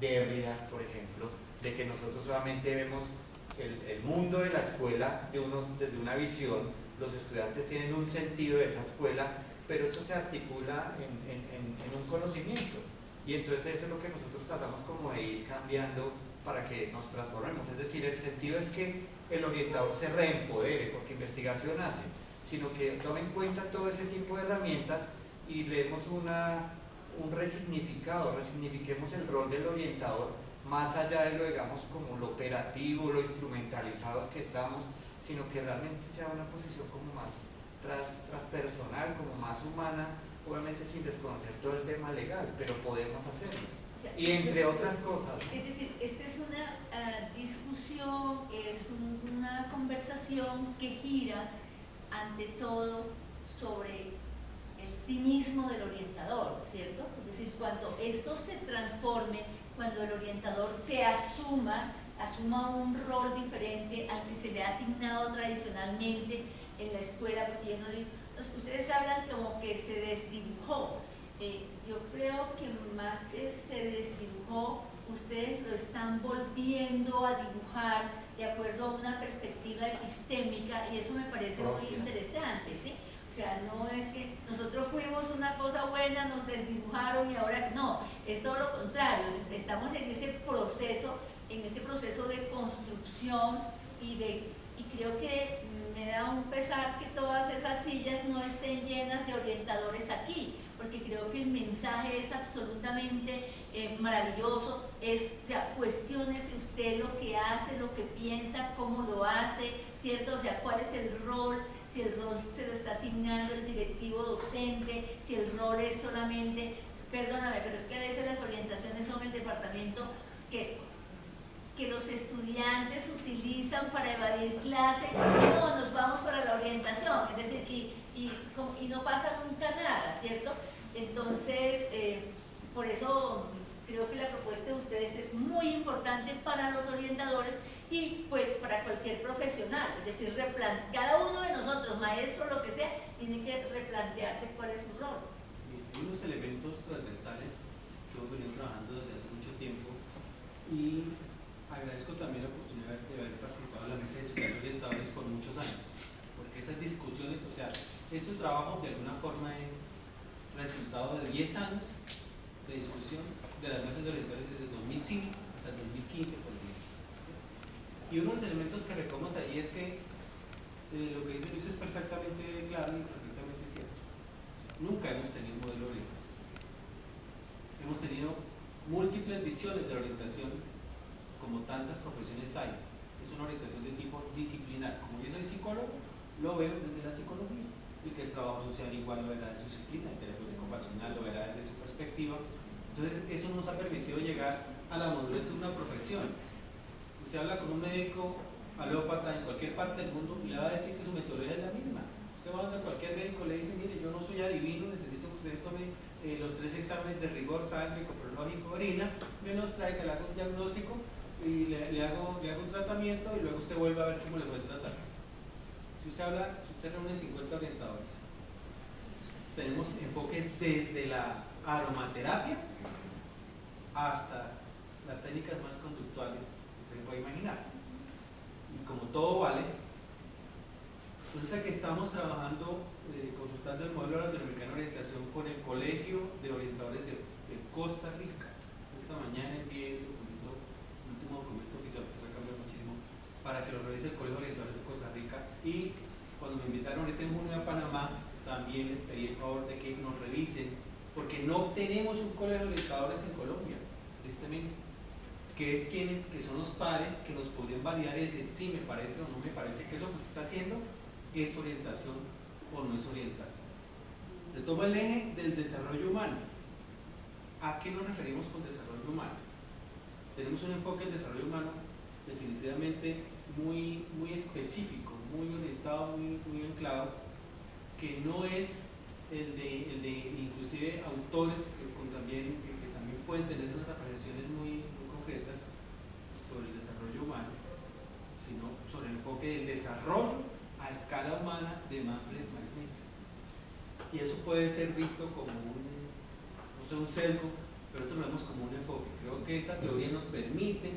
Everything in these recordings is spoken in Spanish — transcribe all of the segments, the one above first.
Derrida, por ejemplo, de que nosotros solamente vemos el mundo de la escuela desde una visión, los estudiantes tienen un sentido de esa escuela, pero eso se articula en un conocimiento. Y entonces eso es lo que nosotros tratamos como de ir cambiando para que nos transformemos. Es decir, el sentido es que el orientador se reempodere, porque investigación hace, sino que tome en cuenta todo ese tipo de herramientas y le demos un resignificado, resignifiquemos el rol del orientador más allá de lo, digamos, como lo operativo, lo instrumentalizados que estamos, sino que realmente sea una posición como más transpersonal, como más humana, obviamente sin desconocer todo el tema legal, pero podemos hacerlo. O sea, y entre otras cosas. Es decir, esta es una discusión, es una conversación que gira ante todo sobre el sí mismo del orientador, ¿cierto? Es decir, cuando esto se transforme, cuando el orientador se asuma un rol diferente al que se le ha asignado tradicionalmente en la escuela, porque yo no digo, ustedes hablan como que se desdibujó. Yo creo que más que se desdibujó, ustedes lo están volviendo a dibujar de acuerdo a una perspectiva epistémica, y eso me parece muy interesante, ¿sí? O sea, no es que nosotros fuimos una cosa buena, nos desdibujaron y ahora no, es todo lo contrario, estamos en ese proceso de construcción y creo que me da un pesar que todas esas sillas no estén llenas de orientadores aquí, porque creo que el mensaje es absolutamente maravilloso, o sea, cuestiónese usted lo que hace, lo que piensa, cómo lo hace, ¿cierto? O sea, cuál es el rol, si el rol se lo está asignando el directivo docente, si el rol es solamente, perdóname, pero es que a veces las orientaciones son el departamento que los estudiantes utilizan para evadir clase, no, nos vamos para la orientación, es decir, y no pasa nunca nada, ¿cierto? Entonces, por eso creo que la propuesta de ustedes es muy importante para los orientadores y pues para cualquier profesional, es decir, cada uno de nosotros, maestro, lo que sea, tiene que replantearse cuál es su rol. Hay unos elementos transversales que hemos venido trabajando desde hace mucho tiempo y agradezco también la oportunidad de haber participado en la mesa de estudiantes orientadores por muchos años, porque esas discusiones, o sea, estos trabajos de alguna forma es resultado de 10 años de discusión de las mesas de orientadores desde 2005 hasta el 2015, por ejemplo. Y uno de los elementos que recogemos ahí es que lo que dice Luis es perfectamente claro y perfectamente cierto. Nunca hemos tenido un modelo de orientación. Hemos tenido múltiples visiones de la orientación, como tantas profesiones hay. Es una orientación de tipo disciplinar. Como yo soy psicólogo, lo veo desde la psicología. El que es trabajo social igual lo verá de su disciplina, el terapeuta ocupacional lo verá desde su perspectiva. Entonces, eso nos ha permitido llegar a la madurez de una profesión. Usted habla con un médico alópata en cualquier parte del mundo y le va a decir que su metodología es la misma. Usted va a cualquier médico y le dice, mire, yo no soy adivino, necesito que usted tome los 3 exámenes de rigor, sangre, coprológico, orina, me los traiga, le hago un diagnóstico y le hago un tratamiento y luego usted vuelve a ver cómo le fue el tratamiento. Si usted reúne 50 orientadores, tenemos enfoques desde la aromaterapia hasta las técnicas más conductuales que se puede imaginar. Y como todo vale, resulta que estamos trabajando, consultando el modelo latinoamericano de orientación con el Colegio de Orientadores de Costa Rica. Esta mañana envié el último documento oficial, que se ha cambiado muchísimo, para que lo revise el Colegio de Orientadores de Costa Rica. Y cuando me invitaron ahorita en junio a Panamá, también les pedí el favor de que nos revisen, porque no tenemos un colegio de orientadores en Colombia, tristemente, que son los pares que nos podrían validar ese, si me parece o no me parece que eso que se está haciendo es orientación o no es orientación. Retomo el eje del desarrollo humano. ¿A qué nos referimos con desarrollo humano? Tenemos un enfoque del desarrollo humano definitivamente muy específico, muy orientado, muy anclado, que no es el de inclusive autores que también pueden tener unas apreciaciones muy concretas sobre el desarrollo humano, sino sobre el enfoque del desarrollo a escala humana de Manfred Machner. Y eso puede ser visto como un sesgo, pero nosotros lo vemos como un enfoque. Creo que esa teoría nos permite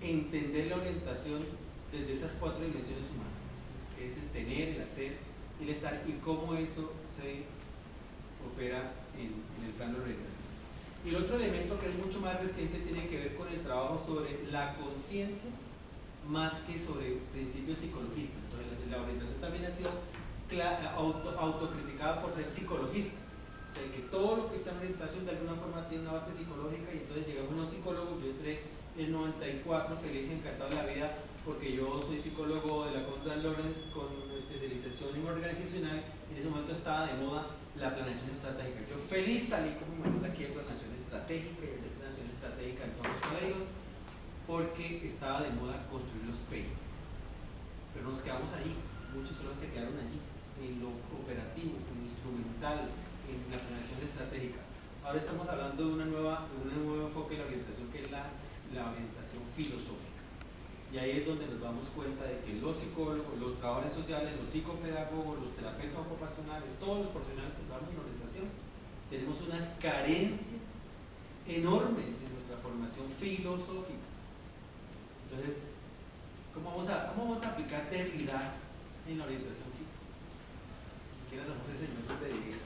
entender la orientación desde esas 4 dimensiones humanas, que es el tener, el hacer, el estar, y cómo eso se opera en el plano de orientación. Y el otro elemento que es mucho más reciente tiene que ver con el trabajo sobre la conciencia más que sobre principios psicologistas. Entonces la orientación también ha sido autocriticada por ser psicologista, o sea, que todo lo que está en orientación de alguna forma tiene una base psicológica, y entonces llegamos unos psicólogos. Yo entré en el 94 feliz y encantado de la vida porque yo soy psicólogo de la Conrad Lorenz con especialización en organizacional. En ese momento estaba de moda la planeación estratégica. Yo feliz salí como manual aquí de planeación estratégica y hacer planeación estratégica en todos los colegios porque estaba de moda construir los PEI. Pero nos quedamos ahí, muchos colegios se quedaron allí, en lo operativo, en lo instrumental, en la planeación estratégica. Ahora estamos hablando de un nuevo enfoque de la orientación, que es la orientación filosófica. Y ahí es donde nos damos cuenta de que los psicólogos, los trabajadores sociales, los psicopedagogos, los terapeutas ocupacionales, todos los profesionales que trabajamos en orientación, tenemos unas carencias enormes en nuestra formación filosófica. Entonces, ¿cómo vamos a aplicar Derrida en la orientación psíquica? Si quieres hacemos ese segmento de Derrida.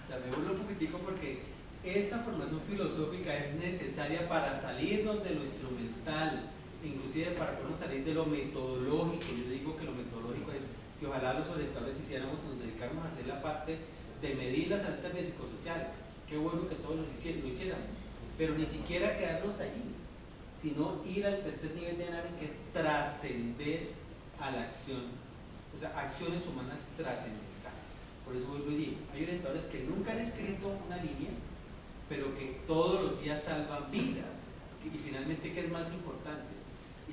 O sea, me vuelvo un poquitico porque esta formación filosófica es necesaria para salirnos de lo instrumental, inclusive para podernos salir de lo metodológico. Yo digo que lo metodológico es que ojalá los orientadores nos dedicáramos a hacer la parte de medir las alertas biopsicosociales. Qué bueno que todos lo hiciéramos, pero ni siquiera quedarnos allí, sino ir al tercer nivel de análisis, que es trascender a la acción, o sea, acciones humanas trascendentales. Por eso vuelvo y digo, hay orientadores que nunca han escrito una línea, pero que todos los días salvan vidas. Y finalmente, ¿qué es más importante?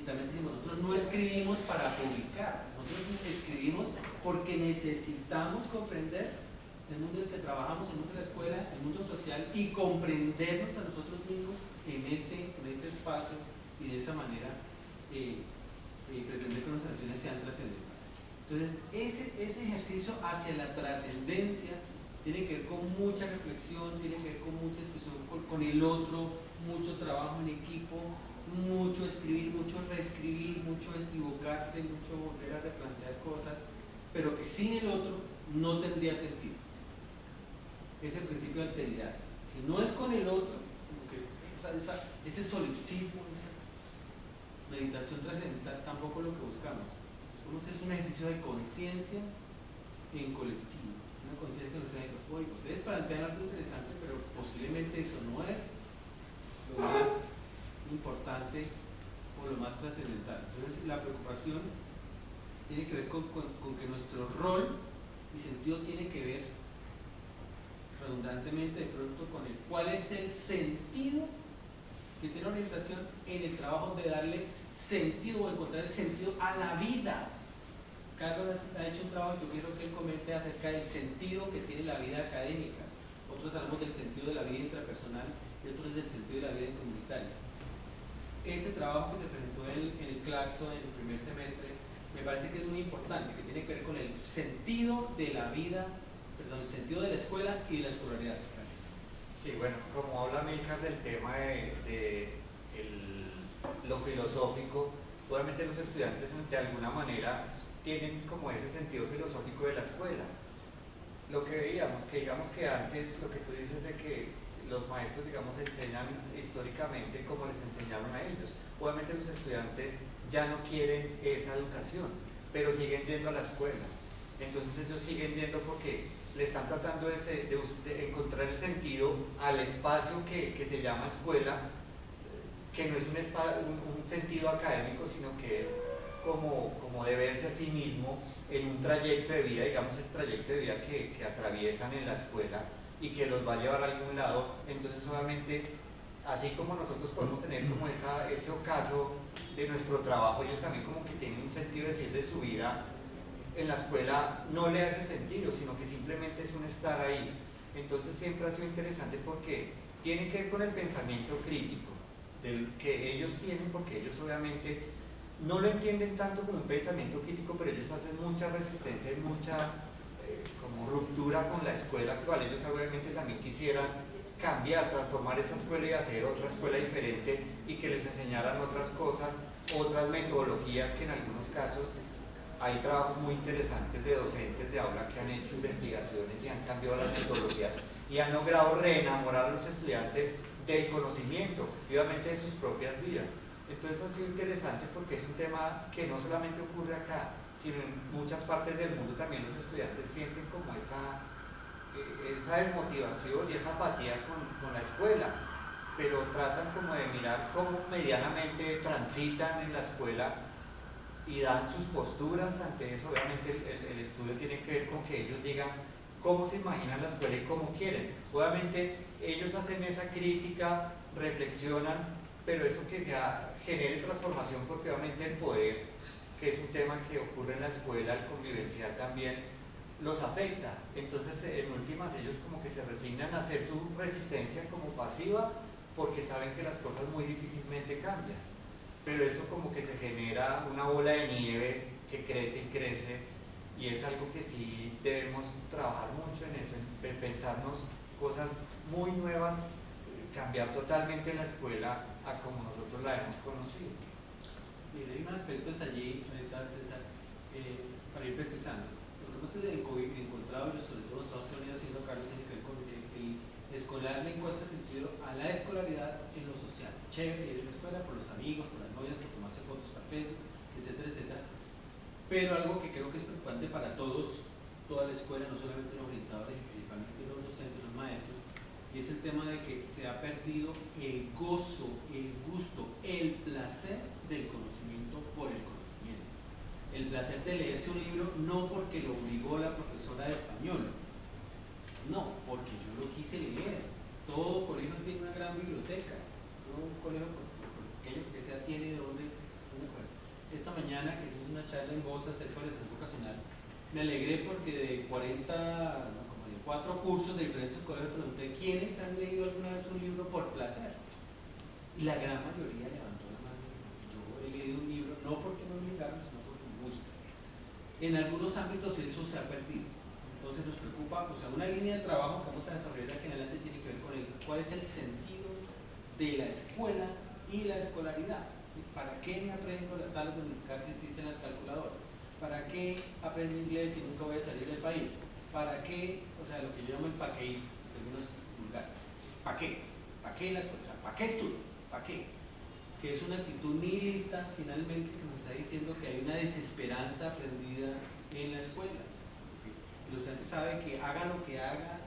Y también decimos, nosotros no escribimos para publicar, nosotros escribimos porque necesitamos comprender el mundo en el que trabajamos, el mundo de la escuela, el mundo social, y comprendernos a nosotros mismos en ese espacio, y de esa manera pretender que nuestras acciones sean trascendentales. Entonces, ese ejercicio hacia la trascendencia tiene que ver con mucha reflexión, tiene que ver con mucha discusión con el otro, mucho trabajo en equipo, mucho escribir, mucho reescribir, mucho equivocarse, mucho volver a replantear cosas, pero que sin el otro no tendría sentido. Es el principio de alteridad. Si no es con el otro, o sea, ese solipsismo, esa meditación trascendental, tampoco es lo que buscamos. Es un ejercicio de conciencia en colectivo, una conciencia que nos diga, oye, ustedes plantean algo interesante, pero posiblemente eso no es lo más importante o lo más trascendental. Entonces, la preocupación tiene que ver con que nuestro rol y sentido tiene que ver redundantemente de pronto con cuál es el sentido que tiene orientación en el trabajo de darle sentido o encontrar el sentido a la vida. Carlos ha hecho un trabajo que yo quiero que él comente acerca del sentido que tiene la vida académica. Otros hablamos del sentido de la vida intrapersonal y otros del sentido de la vida comunitaria. Ese trabajo que se presentó en el Claxo en el primer semestre me parece que es muy importante, que tiene que ver con el sentido de la vida, el sentido de la escuela y de la escolaridad. Sí, bueno, como habla Milcar del tema de lo filosófico, obviamente los estudiantes de alguna manera tienen como ese sentido filosófico de la escuela. Lo que veíamos, que digamos que antes, lo que tú dices de que los maestros, digamos, enseñan históricamente como les enseñaron a ellos. Obviamente los estudiantes ya no quieren esa educación, pero siguen yendo a la escuela. Entonces ellos siguen yendo porque le están tratando de encontrar el sentido al espacio que se llama escuela, que no es un sentido académico, sino que es como de verse a sí mismo en un trayecto de vida, digamos, ese trayecto de vida que atraviesan en la escuela y que los va a llevar a algún lado. Entonces solamente, así como nosotros podemos tener como ese ocaso de nuestro trabajo, ellos también como que tienen un sentido de decir de su vida en la escuela no le hace sentido, sino que simplemente es un estar ahí. Entonces siempre ha sido interesante porque tiene que ver con el pensamiento crítico del que ellos tienen, porque ellos obviamente no lo entienden tanto como un pensamiento crítico, pero ellos hacen mucha resistencia y mucha como ruptura con la escuela actual. Ellos obviamente también quisieran cambiar, transformar esa escuela y hacer otra escuela diferente y que les enseñaran otras cosas, otras metodologías que en algunos casos hay trabajos muy interesantes de docentes de aula que han hecho investigaciones y han cambiado las metodologías y han logrado reenamorar a los estudiantes del conocimiento y obviamente de sus propias vidas. Entonces ha sido interesante porque es un tema que no solamente ocurre acá, sino en muchas partes del mundo también los estudiantes sienten como esa desmotivación y esa apatía con la escuela, pero tratan como de mirar cómo medianamente transitan en la escuela y dan sus posturas ante eso. Obviamente el estudio tiene que ver con que ellos digan cómo se imaginan la escuela y cómo quieren. Obviamente ellos hacen esa crítica, reflexionan, pero eso que genere transformación, porque obviamente el poder, que es un tema que ocurre en la escuela, el convivencial también, los afecta. Entonces en últimas ellos como que se resignan a hacer su resistencia como pasiva, porque saben que las cosas muy difícilmente cambian. Pero eso como que se genera una bola de nieve que crece y crece, y es algo que sí debemos trabajar mucho en eso, en pensarnos cosas muy nuevas, cambiar totalmente la escuela a como nosotros la hemos conocido. Mire, hay unos aspectos allí, César, para ir precisando. Lo que pasa es que he encontrado, sobre todo los trabajos que han venido haciendo Carlos, tiene que ver con que el escolar le encuentra sentido a la escolaridad en lo social. Chévere, ir a la escuela por los amigos, por las novias, por tomarse fotos para Facebook, etcétera, etcétera. Pero algo que creo que es preocupante para todos, toda la escuela, no solamente los orientadores y principalmente los docentes, los maestros, y es el tema de que se ha perdido el gozo, el gusto, el placer del conocimiento por el conocimiento. El placer de leerse un libro no porque lo obligó la profesora de español, no, porque yo lo quise leer. Todo colegio tiene una gran biblioteca, todo un colegio, por pequeño que sea, tiene de dónde buscar. Esta mañana que hicimos una charla en voz acerca del tiempo vocacional, me alegré porque de 4 cursos de diferentes colegios pregunté quiénes han leído alguna vez un libro por placer, y la gran mayoría levantó la mano. Yo he leído un libro no porque me obligaron, sino porque me gusta. En algunos ámbitos eso se ha perdido, entonces nos preocupa, o sea, una línea de trabajo que vamos a desarrollar aquí en adelante tiene que ver con cuál es el sentido de la escuela y la escolaridad. ¿Para qué me aprendo las tablas de multiplicar si existen las calculadoras? ¿Para qué aprendo inglés si nunca voy a salir del país? ¿Para qué? O sea, lo que yo llamo el paqueísmo, en términos vulgares. ¿Para qué? ¿Para qué las cosas? ¿Para qué estudio? ¿Para qué? Que es una actitud nihilista, finalmente, que nos está diciendo que hay una desesperanza aprendida en la escuela. El docente sabe que haga lo que haga,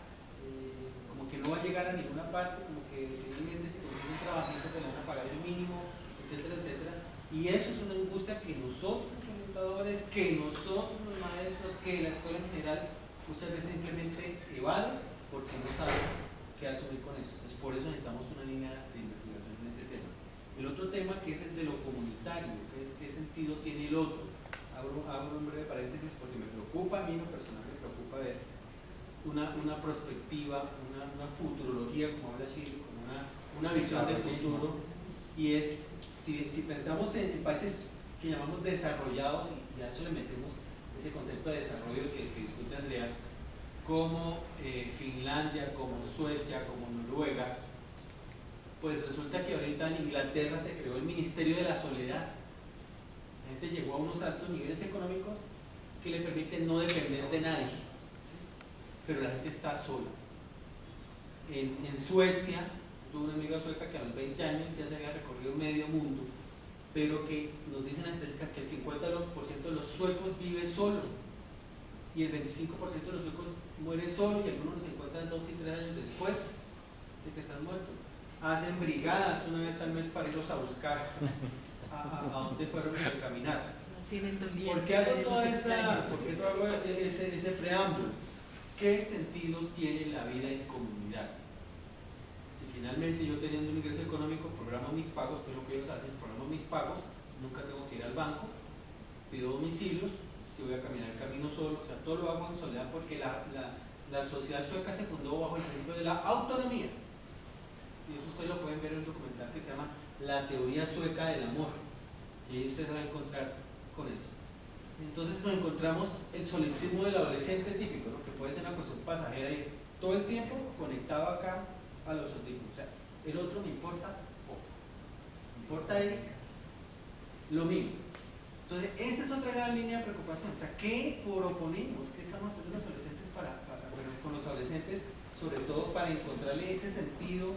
como que no va a llegar a ninguna parte, como que finalmente si consigue un trabajito que le van a pagar el mínimo, etcétera, etcétera. Y eso es una angustia que nosotros los orientadores, que nosotros los maestros, que la escuela en general muchas veces simplemente evade porque no sabe qué asumir con eso. Entonces por eso necesitamos una línea de investigación en ese tema. El otro tema que es el de lo comunitario, que es qué sentido tiene el otro. Abro un breve paréntesis porque me preocupa, a mí en lo personal me preocupa ver una perspectiva, una futurología, como habla Chile, como una visión del futuro, y es, si pensamos en países que llamamos desarrollados, y a eso le metemos ese concepto de desarrollo que discute Andrea, como Finlandia, como Suecia, como Noruega, pues resulta que ahorita en Inglaterra se creó el Ministerio de la Soledad. La gente llegó a unos altos niveles económicos que le permiten no depender de nadie, pero la gente está sola. En Suecia, tuve una amiga sueca que a los 20 años ya se había recorrido medio mundo, pero que nos dicen las estadísticas que el 50% de los suecos vive solo y el 25% de los suecos muere solo, y algunos se encuentran 2 y 3 años después de que están muertos. Hacen brigadas una vez al mes para irlos a buscar a dónde fueron a caminar. ¿Por qué hago todo ese preámbulo? ¿Qué sentido tiene la vida en comunidad? Si finalmente yo teniendo un ingreso económico programo mis pagos, que es lo que ellos hacen, programo mis pagos, nunca tengo que ir al banco, pido domicilios, si voy a caminar el camino solo, o sea, todo lo hago en soledad porque la sociedad sueca se fundó bajo el principio de la autonomía. Y eso ustedes lo pueden ver en un documental que se llama La teoría sueca del amor, y ahí ustedes van a encontrar con eso. Entonces nos encontramos el solipsismo del adolescente típico, ¿no? Que puede ser una cuestión pasajera y es todo el tiempo conectado acá a los audífonos. O sea, el otro me importa poco. Me importa es lo mío. Entonces, esa es otra gran línea de preocupación. O sea, ¿qué proponemos? ¿Qué estamos haciendo los adolescentes con los adolescentes, sobre todo para encontrarle ese sentido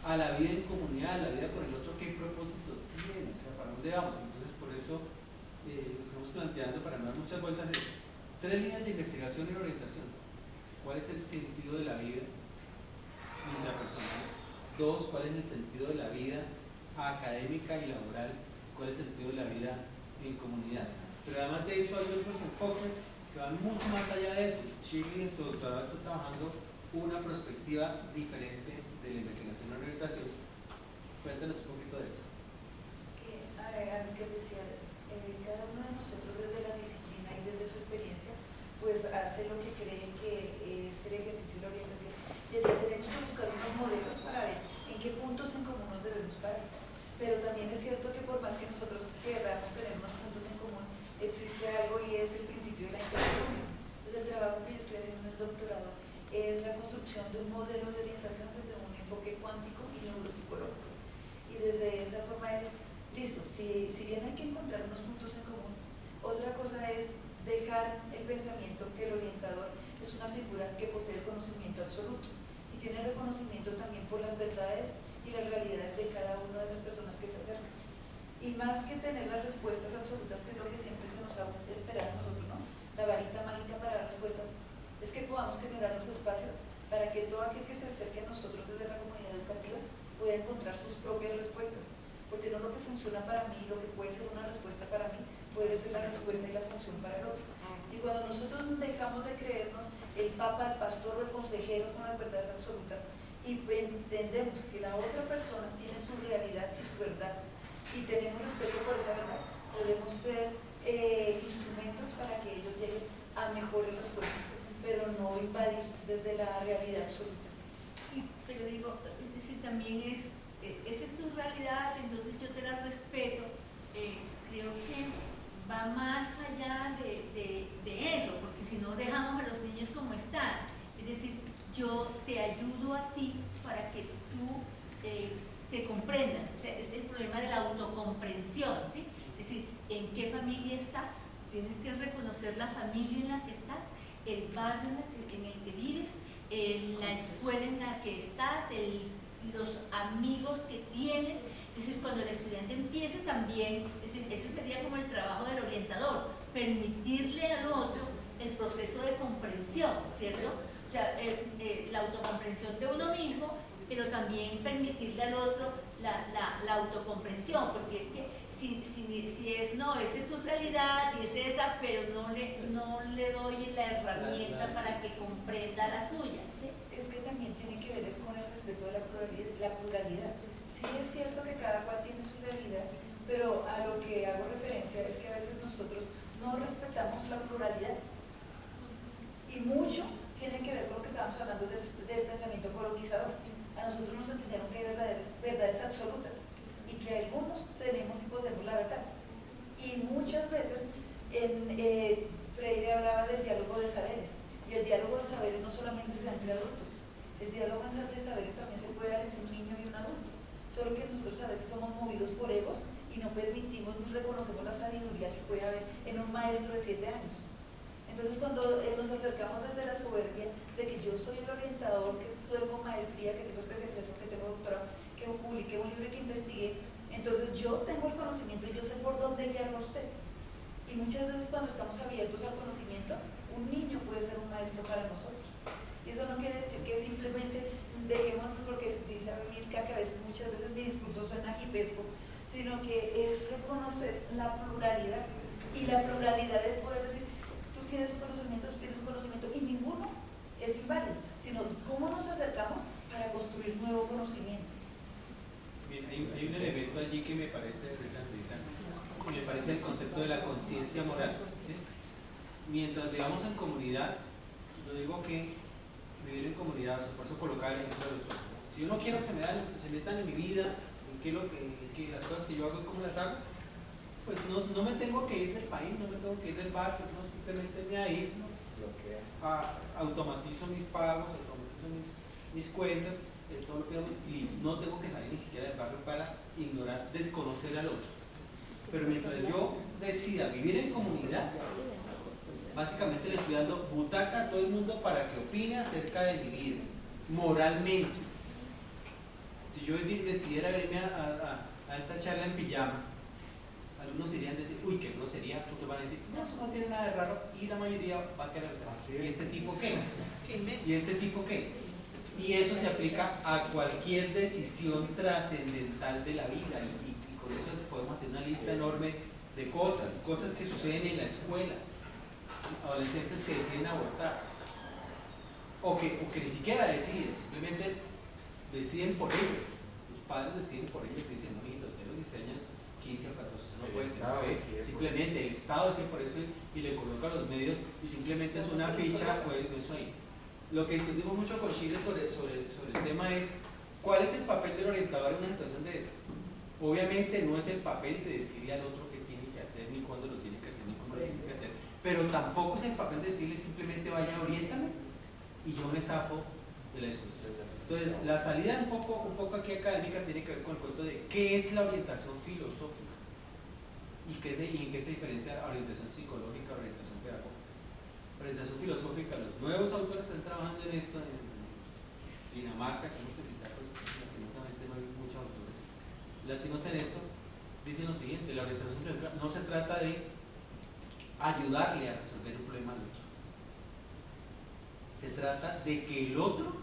a la vida en comunidad, a la vida con el otro? ¿Qué propósito tiene? O sea, ¿para dónde vamos? Entonces, por eso, lo que estamos planteando, para no dar muchas vueltas, es 3 líneas de investigación y orientación. ¿Cuál es el sentido de la vida intrapersonal? 2, ¿cuál es el sentido de la vida académica y laboral? ¿Cuál es el sentido de la vida en comunidad? Pero además de eso hay otros enfoques que van mucho más allá de eso. Shirley en su doctorado está trabajando una perspectiva diferente de la investigación y orientación. Cuéntanos un poquito de eso. Agregar que decía, cada uno de nosotros desde la disciplina y desde su experiencia, pues hace lo que cree que es el ejercicio de la orientación. Y decía, tenemos que buscar unos modelos para ver en qué puntos en común nos debemos parar. Pero también es cierto que por más que nosotros queramos tener unos puntos en común, existe algo y es el principio de la incertidumbre. Entonces el trabajo que yo estoy haciendo en el doctorado es la construcción de un modelo de orientación desde un enfoque cuántico y neuropsicológico. Y desde esa forma es, listo, si bien hay que encontrar unos puntos en común, otra cosa es dejar el pensamiento que el orientador es una figura que posee el conocimiento absoluto y tiene reconocimiento también por las verdades y las realidades de cada una de las personas que se acercan. Y más que tener las respuestas absolutas, que es lo que siempre se nos ha esperado a nosotros, ¿no? La varita mágica para dar respuestas, es que podamos generar los espacios para que todo aquel que se acerque a nosotros desde la comunidad educativa pueda encontrar sus propias respuestas. Porque no lo que funciona para mí, lo que puede ser una respuesta para mí, puede ser la respuesta y la función para el otro. Y cuando nosotros dejamos de creernos el papa, el pastor o el consejero con las verdades absolutas y entendemos que la otra persona tiene su realidad y su verdad y tenemos respeto por esa verdad, podemos ser instrumentos para que ellos lleguen a mejores respuestas, pero no invadir desde la realidad absoluta. Sí, pero digo, es decir, también esa es tu realidad, entonces yo te la respeto. Creo que va más allá de eso, porque si no dejamos a los niños como están. Es decir, yo te ayudo a ti para que tú te comprendas. O sea, es el problema de la autocomprensión, ¿sí? Es decir, ¿en qué familia estás? Tienes que reconocer la familia en la que estás, el barrio en el que vives, la escuela en la que estás, los amigos que tienes. Es decir, cuando el estudiante empiece también, es decir, ese sería como el trabajo del orientador, permitirle al otro el proceso de comprensión, ¿cierto? O sea, la autocomprensión de uno mismo, pero también permitirle al otro la autocomprensión, porque es que si es, no, esta es tu realidad y es esa, pero no le doy la herramienta para que comprenda la suya, ¿sí? Es que también tiene que ver es con el respeto de la pluralidad. Sí es cierto que cada cual tiene su realidad, pero a lo que hago referencia es que a veces nosotros no respetamos la pluralidad. Y mucho tiene que ver con lo que estábamos hablando del pensamiento colonizador. A nosotros nos enseñaron que hay verdades absolutas y que algunos tenemos y poseemos la verdad. Y muchas veces Freire hablaba del diálogo de saberes, y el diálogo de saberes no solamente se da entre adultos, el diálogo de saberes también se puede dar entre un niño y un adulto, solo que nosotros a veces somos movidos por egos y no permitimos ni reconocemos la sabiduría que puede haber en un maestro de 7 años. Entonces cuando nos acercamos desde la soberbia de que yo soy el orientador, que tengo maestría, que tengo especialización, que tengo doctorado, que publiqué un libro y que investigué, entonces yo tengo el conocimiento y yo sé por dónde guiarlo a usted. Y muchas veces cuando estamos abiertos al conocimiento, un niño puede ser un maestro para nosotros. Y eso no quiere decir que simplemente dejemos, porque dice Milka que a veces, muchas veces mi discurso suena hipesco, sino que es reconocer la pluralidad. Y la pluralidad es poder decir, tú tienes un conocimiento y ninguno es inválido, sino cómo nos acercamos para construir nuevo conocimiento. Bien, hay un elemento allí que me parece el concepto de la conciencia moral, ¿sí? Mientras vivamos en comunidad, yo digo que vivir en comunidad, por eso colocar el ejemplo de los otros. Si yo no quiero que se metan en mi vida, en las cosas que yo hago y cómo las hago, pues no me tengo que ir del país, no me tengo que ir del barrio, no, simplemente me aíslo, automatizo mis pagos, automatizo mis cuentas, todo lo que vemos, y no tengo que salir ni siquiera del barrio para ignorar, desconocer al otro. Pero mientras yo decida vivir en comunidad, básicamente le estoy dando butaca a todo el mundo para que opine acerca de mi vida, moralmente. Si yo decidiera venirme a esta charla en pijama, algunos irían a decir, uy, qué grosería, otros van a decir, no, eso no tiene nada de raro, y la mayoría va a querer, ¿y este tipo qué? ¿Y este tipo qué? Y eso se aplica a cualquier decisión trascendental de la vida, y con eso podemos hacer una lista enorme de cosas que suceden en la escuela, adolescentes que deciden abortar, o que ni siquiera deciden, simplemente deciden por ellos, los padres deciden por ellos, dicen, no, hijito, usted a los 16 años, 15 o 14, usted no puede ser bebé, simplemente el Estado dice por eso y le coloca los medios y simplemente es una ficha, pues eso ahí. Lo que discutimos mucho con Chile sobre el tema es, ¿cuál es el papel del orientador en una situación de esas? Obviamente no es el papel de decirle al otro qué tiene que hacer, ni cuándo lo tiene que hacer, ni cómo lo tiene que hacer, pero tampoco es el papel de decirle simplemente vaya, oriéntame y yo me zafo de la discusión. Entonces, la salida un poco aquí académica tiene que ver con el cuento de qué es la orientación filosófica y en qué se diferencia la orientación psicológica o orientación pedagógica. Orientación filosófica, los nuevos autores que están trabajando en esto, en Dinamarca, que hemos que citar, pues lastimosamente no hay muchos autores latinos en esto, dicen lo siguiente: la orientación filosófica no se trata de ayudarle a resolver un problema al otro, se trata de que el otro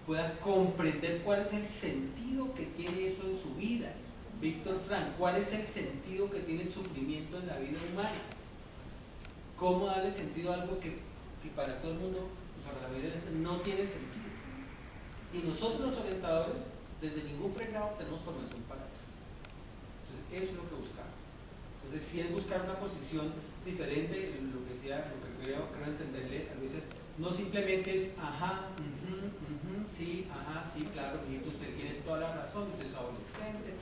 pueda comprender cuál es el sentido que tiene eso en su vida. Víctor Frank, ¿cuál es el sentido que tiene el sufrimiento en la vida humana? ¿Cómo darle sentido a algo que para todo el mundo, para la mayoría de la gente, no tiene sentido? Y nosotros los orientadores, desde ningún pregrado tenemos formación para eso. Entonces, eso es lo que buscamos. Entonces, si es buscar una posición diferente, lo que creo entenderle a Luis es, no simplemente es, ajá, sí, ajá, sí, claro, usted tiene toda la razón, usted es adolescente,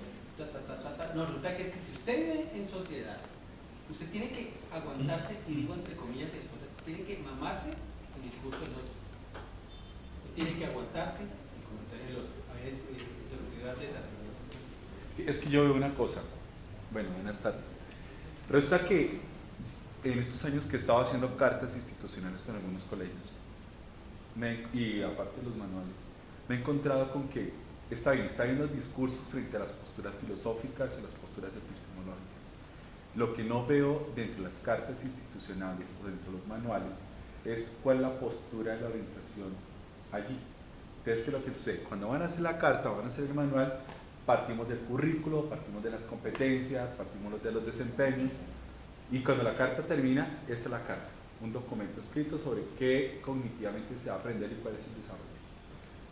No, resulta que es que si usted vive en sociedad, usted tiene que aguantarse, y digo entre comillas esto, tiene que mamarse el discurso del otro. Usted tiene que aguantarse el comentario del otro. A ver, esto es lo que iba a hacer. Sí, es que yo veo una cosa. Bueno, buenas tardes. Resulta que en estos años que he estado haciendo cartas institucionales con algunos colegios, y aparte de los manuales, me he encontrado con que está bien los discursos frente a las posturas filosóficas y las posturas epistemológicas. Lo que no veo dentro de las cartas institucionales o dentro de los manuales es cuál es la postura de la orientación allí. Entonces, ¿qué es lo que sucede? Cuando van a hacer la carta, van a hacer el manual, partimos del currículo, partimos de las competencias, partimos de los desempeños, y cuando la carta termina, esta es la carta, un documento escrito sobre qué cognitivamente se va a aprender y cuál es el desarrollo.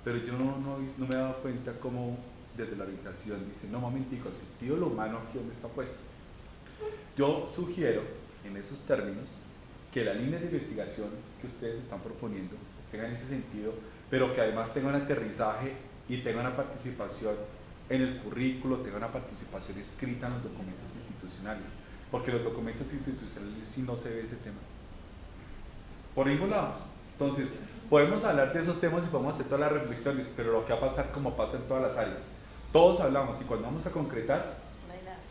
Pero yo no me he dado cuenta cómo desde la orientación dice, no, momentico, el sentido de lo humano aquí donde está puesto. Yo sugiero, en esos términos, que la línea de investigación que ustedes están proponiendo tenga ese sentido, pero que además tenga un aterrizaje y tenga una participación en el currículo, tenga una participación escrita en los documentos institucionales, porque los documentos institucionales sí no se ve ese tema. Por ningún lado. Entonces, podemos hablar de esos temas y podemos hacer todas las reflexiones, pero lo que va a pasar como pasa en todas las áreas. Todos hablamos y cuando vamos a concretar,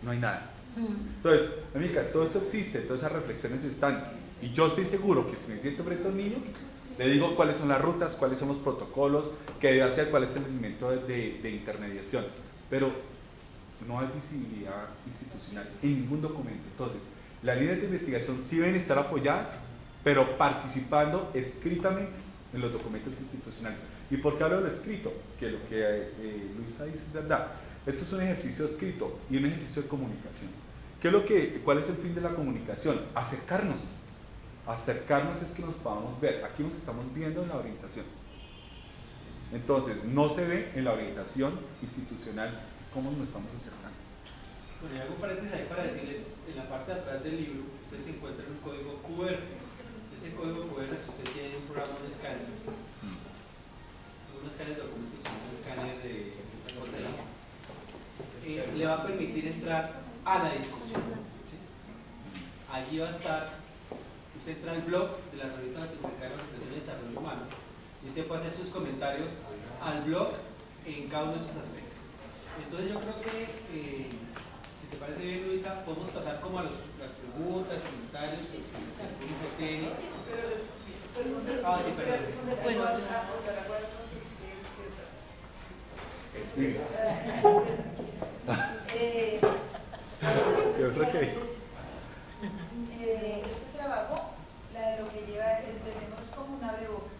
no hay nada. Entonces, amiga, todo esto existe, todas esas reflexiones están. Y yo estoy seguro que si me siento frente a un niño, le digo cuáles son las rutas, cuáles son los protocolos, qué debe hacer, cuál es el elemento de intermediación. Pero no hay visibilidad institucional en ningún documento. Entonces, las líneas de investigación sí deben estar apoyadas, pero participando escritamente en los documentos institucionales. ¿Y por qué hablo de lo escrito? Que lo que Luisa dice es verdad. Esto es un ejercicio escrito y un ejercicio de comunicación. ¿Cuál es el fin de la comunicación? Acercarnos. Acercarnos es que nos podamos ver. Aquí nos estamos viendo en la orientación. Entonces, no se ve en la orientación institucional cómo nos estamos acercando. Bueno, y hago un paréntesis ahí para decirles, en la parte de atrás del libro, ustedes encuentran un código QR. Ese código QR, si usted tiene un programa de escáner, un escáner de documentos, un escáner de le va a permitir entrar a la discusión. ¿Sí? Allí va a estar, usted entra al blog de la revista latinoamericana de Organización de Desarrollo Humano y usted puede hacer sus comentarios al blog en cada uno de estos aspectos. Entonces yo creo que, si te parece bien, Luisa, podemos pasar como a las preguntas, comentarios que el público tiene. Ah, sí, perdón. Bueno, Yo creo que este trabajo, lo que lleva, decimos como un abrebocas,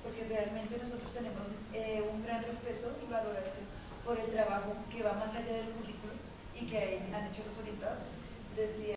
porque realmente nosotros tenemos un gran respeto y valoración por el trabajo que va más allá del currículo y que han hecho los orientadores. Decía